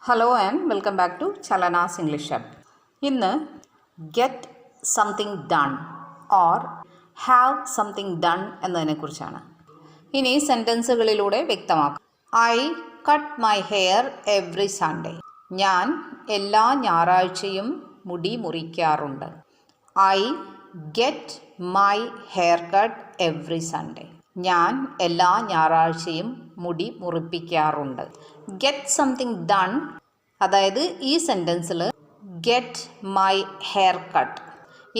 Hello and welcome back to Chalana's English Hub. ഇന്ന് get something done or have something done എന്നതിനെക്കുറിച്ചാണ്. ഇനി സെൻറ്റൻസുകളിലൂടെ വ്യക്തമാക്കാം. I cut my hair every Sunday. ഞാൻ എല്ലാ ഞായറാഴ്ചയും മുടി മുറിക്കാറുണ്ട്. I get my hair cut every Sunday. ഞാൻ എല്ലാ ഞായറാഴ്ചയും മുടി മുറിപ്പിക്കാറുണ്ട്. ഗെറ്റ് സംതിങ് ഡൺ, അതായത് ഈ സെൻറ്റൻസിൽ ഗെറ്റ് മൈ ഹെയർ കട്ട്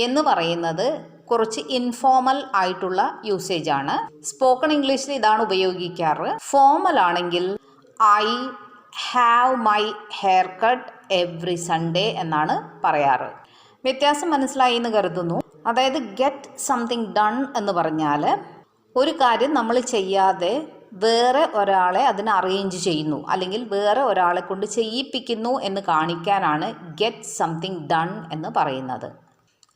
എന്ന് പറയുന്നത് കുറച്ച് ഇൻഫോർമൽ ആയിട്ടുള്ള യൂസേജ് ആണ്. സ്പോക്കൺ ഇംഗ്ലീഷിൽ ഇതാണ് ഉപയോഗിക്കാറ്. ഫോർമൽ ആണെങ്കിൽ I have my hair cut every Sunday എന്നാണ് പറയാറ്. വ്യത്യാസം മനസ്സിലായി എന്ന് കരുതുന്നു. അതായത് ഗെറ്റ് സംതിങ് ഡൺ എന്ന് പറഞ്ഞാൽ ഒരു കാര്യം നമ്മൾ ചെയ്യാതെ വേറെ ഒരാളെ അതിന് അറേഞ്ച് ചെയ്യുന്നു, അല്ലെങ്കിൽ വേറെ ഒരാളെ കൊണ്ട് ചെയ്യിപ്പിക്കുന്നു എന്ന് കാണിക്കാനാണ് ഗെറ്റ് സംതിങ് ഡൺ എന്ന് പറയുന്നത്,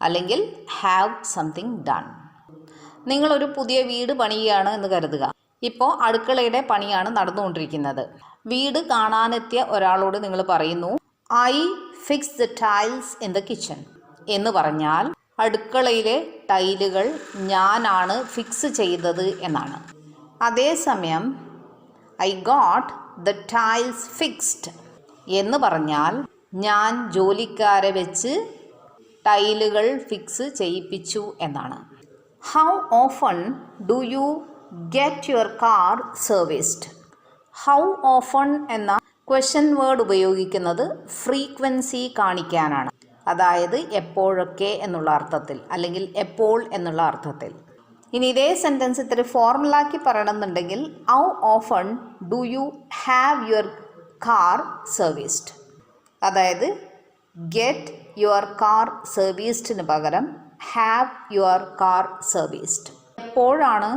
അല്ലെങ്കിൽ ഹാവ് സംതിങ് ഡൺ. നിങ്ങളൊരു പുതിയ വീട് പണിയുകയാണ് എന്ന് കരുതുക. ഇപ്പോൾ അടുക്കളയുടെ പണിയാണ് നടന്നുകൊണ്ടിരിക്കുന്നത്. വീട് കാണാനെത്തിയ ഒരാളോട് നിങ്ങൾ പറയുന്നു I fix the tiles in the kitchen എന്ന് പറഞ്ഞാൽ അടുക്കളയിലെ ടൈലുകൾ ഞാനാണ് ഫിക്സ് ചെയ്തത് എന്നാണ്. അതേസമയം I got the tiles fixed എന്ന് പറഞ്ഞാൽ ഞാൻ ജോലിക്കാരെ വെച്ച് ടൈലുകൾ ഫിക്സ് ചെയ്യിപ്പിച്ചു എന്നാണ്. How often do you get your car serviced? How often എന്ന ക്വസ്റ്റ്യൻ വേർഡ് ഉപയോഗിക്കുന്നത് ഫ്രീക്വൻസി കാണിക്കാനാണ്. അതായത് എപ്പോഴൊക്കെ എന്നുള്ള അർത്ഥത്തിൽ, അല്ലെങ്കിൽ എപ്പോൾ എന്നുള്ള അർത്ഥത്തിൽ. ഇനി ഇതേ സെൻറ്റൻസ് ഇത്തിരി ഫോർമുലാക്കി പറയണമെന്നുണ്ടെങ്കിൽ how often do you have your car serviced? അതായത് ഗെറ്റ് യുവർ കാർ സർവീസ്ഡിന് പകരം ഹാവ് യുവർ കാർ സർവീസ്ഡ്. എപ്പോഴാണ്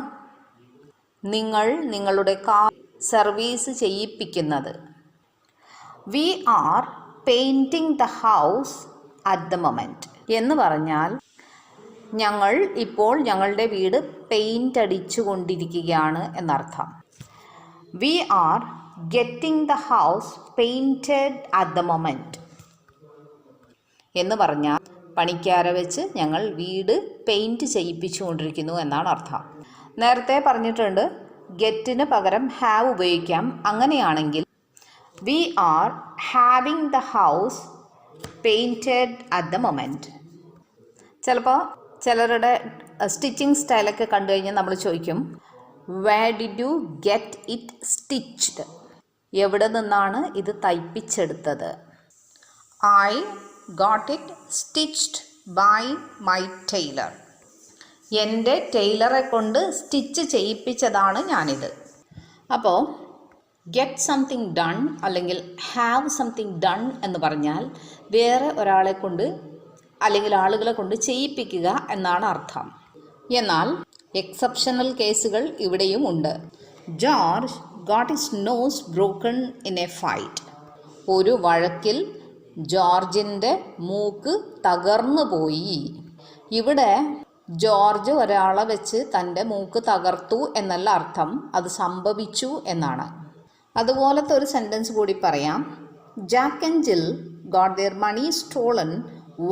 നിങ്ങൾ നിങ്ങളുടെ കാർ സർവീസ് ചെയ്യിപ്പിക്കുന്നത്? We are painting the house at the moment എന്ന് പറഞ്ഞാൽ ഞങ്ങൾ ഇപ്പോൾ ഞങ്ങളുടെ വീട് പെയിൻ്റ് അടിച്ചു കൊണ്ടിരിക്കുകയാണ് എന്നർത്ഥം. We are getting the house painted at the moment എന്ന് പറഞ്ഞാൽ പണിക്കാരെ വെച്ച് ഞങ്ങൾ വീട് പെയിൻറ്റ് ചെയ്യിപ്പിച്ചു കൊണ്ടിരിക്കുന്നു എന്നാണ് അർത്ഥം. നേരത്തെ പറഞ്ഞിട്ടുണ്ട് ഗെറ്റിന് പകരം ഹാവ് ഉപയോഗിക്കാം. അങ്ങനെയാണെങ്കിൽ we are having the house painted at the moment. ചിലപ്പോൾ ചിലരുടെ സ്റ്റിച്ചിങ് സ്റ്റൈലൊക്കെ കണ്ടു കഴിഞ്ഞാൽ നമ്മൾ ചോദിക്കും where did you get it stitched? എവിടെ നിന്നാണ് ഇത് തയ്പ്പിച്ചെടുത്തത്? I got it stitched by my tailor. എൻ്റെ ടൈലറെ കൊണ്ട് സ്റ്റിച്ച് ചെയ്യിപ്പിച്ചതാണ് ഞാനിത്. അപ്പോൾ ഗെറ്റ് സംതിങ് ഡൺ അല്ലെങ്കിൽ ഹാവ് സംതിങ് ഡൺ എന്ന് പറഞ്ഞാൽ വേറെ ഒരാളെ കൊണ്ട് അല്ലെങ്കിൽ ആളുകളെ കൊണ്ട് ചെയ്യിപ്പിക്കുക എന്നാണ് അർത്ഥം. എന്നാൽ എക്സെപ്ഷണൽ കേസുകൾ ഇവിടെയും ഉണ്ട്. George got his nose broken in a fight. ഒരു വഴക്കിൽ ജോർജിൻ്റെ മൂക്ക് തകർന്നു പോയി. ഇവിടെ ജോർജ് ഒരാളെ വെച്ച് തൻ്റെ മൂക്ക് തകർത്തു എന്നല്ല അർത്ഥം, അത് സംഭവിച്ചു എന്നാണ്. അതുപോലത്തെ ഒരു സെൻറ്റൻസ് കൂടി പറയാം. Jack and Jill got their money stolen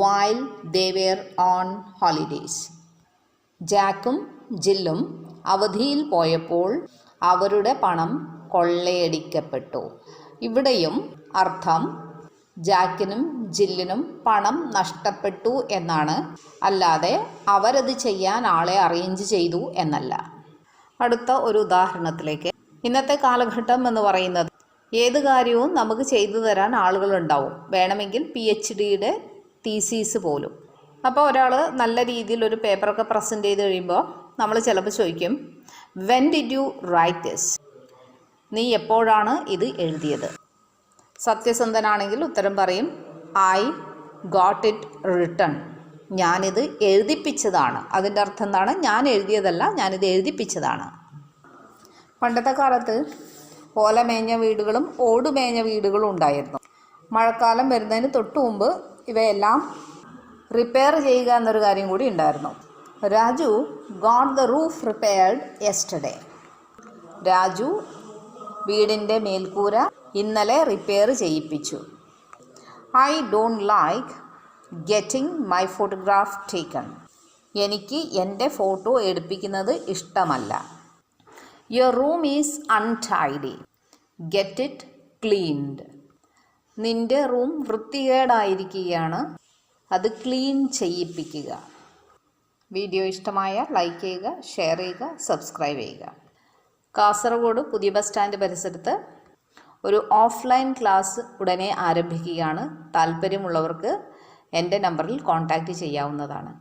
while they were on holidays. ജാക്കും ജില്ലും അവധിയിൽ പോയപ്പോൾ അവരുടെ പണം കൊള്ളയടിക്കപ്പെട്ടു. ഇവിടെയും അർത്ഥം ജാക്കിനും ജില്ലിനും പണം നഷ്ടപ്പെട്ടു എന്നാണ്, അല്ലാതെ അവരത് ചെയ്യാൻ ആളെ അറേഞ്ച് ചെയ്തു എന്നല്ല. അടുത്ത ഒരു ഉദാഹരണത്തിലേക്ക്. ഇന്നത്തെ കാലഘട്ടം എന്ന് പറയുന്നത് ഏത് കാര്യവും നമുക്ക് ചെയ്തു തരാൻ ആളുകളുണ്ടാവും, വേണമെങ്കിൽ PhDയുടെ തീസീസ് പോലും. അപ്പോൾ ഒരാൾ നല്ല രീതിയിൽ ഒരു പേപ്പറൊക്കെ പ്രസൻറ്റ് ചെയ്ത് കഴിയുമ്പോൾ നമ്മൾ ചിലപ്പോൾ ചോദിക്കും when did you write this? നീ എപ്പോഴാണ് ഇത് എഴുതിയത്? സത്യസന്ധനാണെങ്കിൽ ഉത്തരം പറയും ഐ ഗോട്ട് ഇറ്റ് റിട്ടൺ. ഞാനിത് എഴുതിപ്പിച്ചതാണ്. അതിൻ്റെ അർത്ഥം എന്താണ്? ഞാൻ എഴുതിയതല്ല, ഞാനിത് എഴുതിപ്പിച്ചതാണ്. പണ്ടത്തെ കാലത്ത് ഓലമേഞ്ഞ വീടുകളും ഓടുമേഞ്ഞ വീടുകളും ഉണ്ടായിരുന്നു. മഴക്കാലം വരുന്നതിന് തൊട്ട് മുമ്പ് ഇവയെല്ലാം റിപ്പയർ ചെയ്യുക എന്നൊരു കാര്യം കൂടി ഉണ്ടായിരുന്നു. Raju got the roof repaired yesterday. Raju വീടിൻ്റെ മേൽക്കൂര ഇന്നലെ റിപ്പയർ ചെയ്യിപ്പിച്ചു. I don't like getting my photograph taken. എനിക്ക് എൻ്റെ ഫോട്ടോ എടുപ്പിക്കുന്നത് ഇഷ്ടമല്ല. Your room is untidy. Get it cleaned. നിൻ്റെ റൂം വൃത്തികേടായിരിക്കുകയാണ്, അത് ക്ലീൻ ചെയ്യിപ്പിക്കുക. വീഡിയോ ഇഷ്ടമായാൽ ലൈക്ക് ചെയ്യുക, ഷെയർ ചെയ്യുക, സബ്സ്ക്രൈബ് ചെയ്യുക. കാസർഗോഡ് പുതിയ ബസ് സ്റ്റാൻഡ് പരിസരത്ത് ഒരു ഓഫ്ലൈൻ ക്ലാസ് ഉടനെ ആരംഭിക്കുകയാണ്. താല്പര്യമുള്ളവർക്ക് എൻ്റെ നമ്പറിൽ കോൺടാക്റ്റ് ചെയ്യാവുന്നതാണ്.